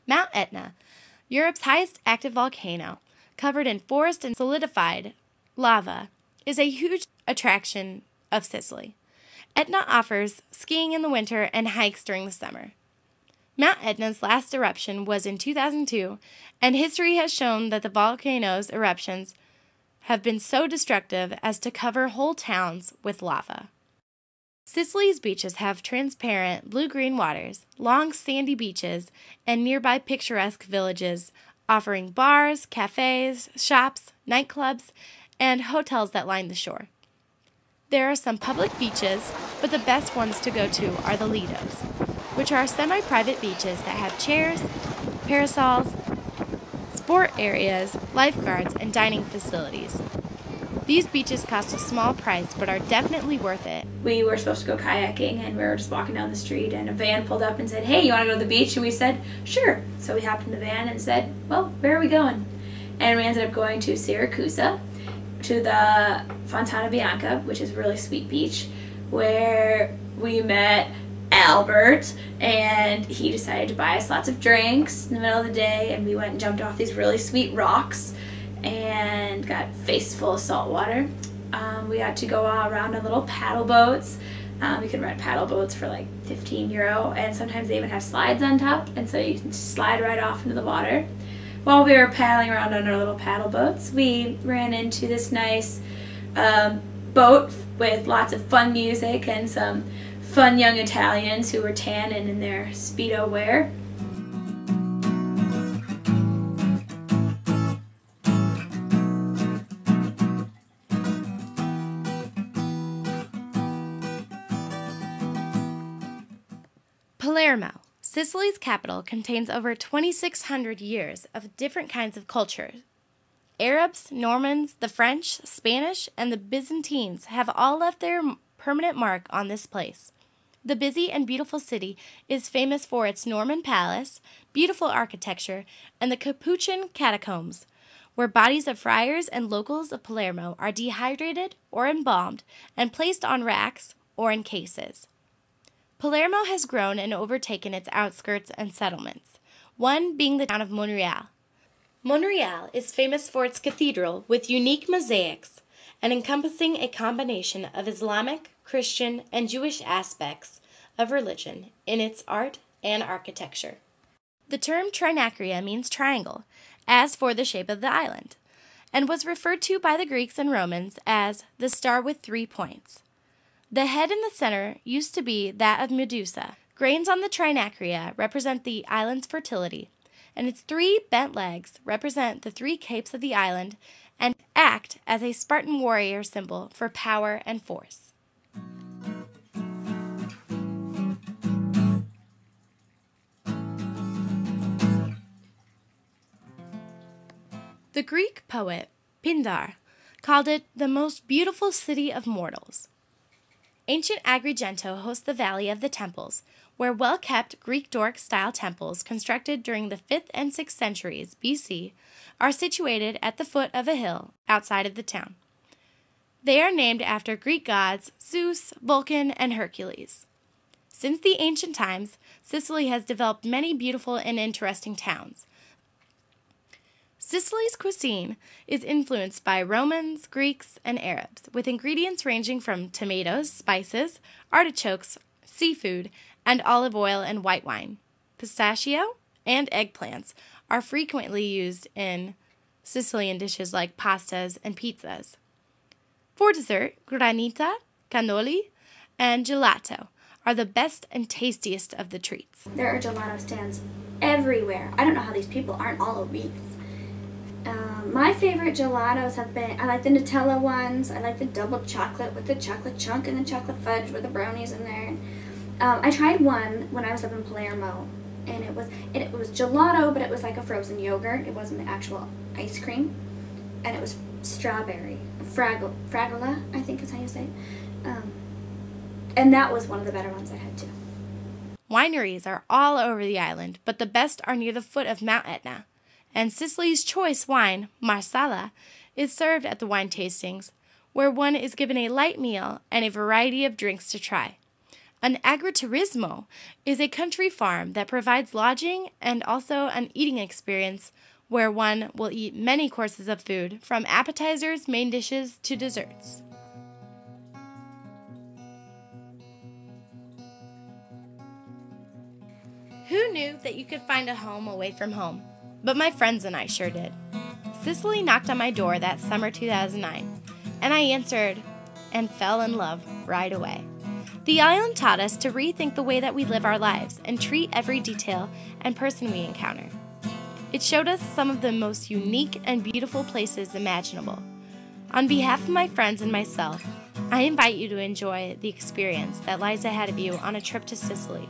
Mount Etna, Europe's highest active volcano, covered in forest and solidified lava, is a huge attraction of Sicily. Etna offers skiing in the winter and hikes during the summer. Mount Etna's last eruption was in 2002, and history has shown that the volcano's eruptions have been so destructive as to cover whole towns with lava. Sicily's beaches have transparent blue-green waters, long sandy beaches, and nearby picturesque villages offering bars, cafes, shops, nightclubs, and hotels that line the shore. There are some public beaches, but the best ones to go to are the Lidos, which are semi-private beaches that have chairs, parasols, sport areas, lifeguards, and dining facilities. These beaches cost a small price, but are definitely worth it. We were supposed to go kayaking, and we were just walking down the street, and a van pulled up and said, "Hey, you want to go to the beach?" And we said, "Sure." So we hopped in the van and said, "Well, where are we going?" And we ended up going to Siracusa, to the Fontana Bianca, which is a really sweet beach, where we met Albert, and he decided to buy us lots of drinks in the middle of the day, and we went and jumped off these really sweet rocks and got face full of salt water. We got to go all around on little paddle boats. You can rent paddle boats for like €15, and sometimes they even have slides on top, and so you can slide right off into the water. While we were paddling around on our little paddle boats, we ran into this nice boat with lots of fun music and some fun young Italians who were tan and in their Speedo wear. Palermo, Sicily's capital, contains over 2,600 years of different kinds of cultures. Arabs, Normans, the French, Spanish, and the Byzantines have all left their permanent mark on this place. The busy and beautiful city is famous for its Norman palace, beautiful architecture, and the Capuchin catacombs, where bodies of friars and locals of Palermo are dehydrated or embalmed and placed on racks or in cases. Palermo has grown and overtaken its outskirts and settlements, one being the town of Monreale. Monreale is famous for its cathedral with unique mosaics and encompassing a combination of Islamic, Christian, and Jewish aspects of religion in its art and architecture. The term Trinacria means triangle, as for the shape of the island, and was referred to by the Greeks and Romans as the star with 3 points. The head in the center used to be that of Medusa. Grains on the Trinacria represent the island's fertility, and its 3 bent legs represent the 3 capes of the island and act as a Spartan warrior symbol for power and force. The Greek poet Pindar called it the most beautiful city of mortals. Ancient Agrigento hosts the Valley of the Temples, where well-kept Greek Doric-style temples constructed during the 5th and 6th centuries BC are situated at the foot of a hill outside of the town. They are named after Greek gods Zeus, Vulcan, and Hercules. Since the ancient times, Sicily has developed many beautiful and interesting towns. Sicily's cuisine is influenced by Romans, Greeks, and Arabs, with ingredients ranging from tomatoes, spices, artichokes, seafood, and olive oil and white wine. Pistachio and eggplants are frequently used in Sicilian dishes like pastas and pizzas. For dessert, granita, cannoli, and gelato are the best and tastiest of the treats. There are gelato stands everywhere. I don't know how these people aren't all obese. My favorite gelatos have been, I like the Nutella ones, I like the double chocolate with the chocolate chunk and the chocolate fudge with the brownies in there. I tried one when I was up in Palermo, and it was gelato, but it was like a frozen yogurt. It wasn't the actual ice cream, and it was strawberry, fragola, I think is how you say it. And that was one of the better ones I had too. Wineries are all over the island, but the best are near the foot of Mount Etna. And Sicily's choice wine, Marsala, is served at the wine tastings, where one is given a light meal and a variety of drinks to try. An agriturismo is a country farm that provides lodging and also an eating experience where one will eat many courses of food, from appetizers, main dishes, to desserts. Who knew that you could find a home away from home? But my friends and I sure did. Sicily knocked on my door that summer 2009, and I answered and fell in love right away. The island taught us to rethink the way that we live our lives and treat every detail and person we encounter. It showed us some of the most unique and beautiful places imaginable. On behalf of my friends and myself, I invite you to enjoy the experience that lies ahead of you on a trip to Sicily.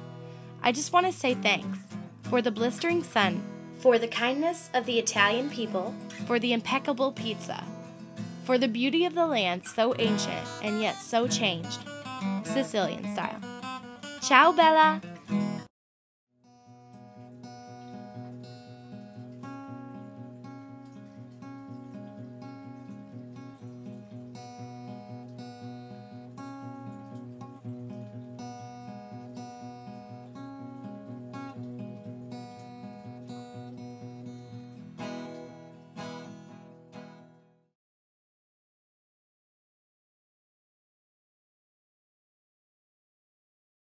I just want to say thanks for the blistering sun, for the kindness of the Italian people, for the impeccable pizza, for the beauty of the land so ancient and yet so changed, Sicilian style. Ciao, Bella!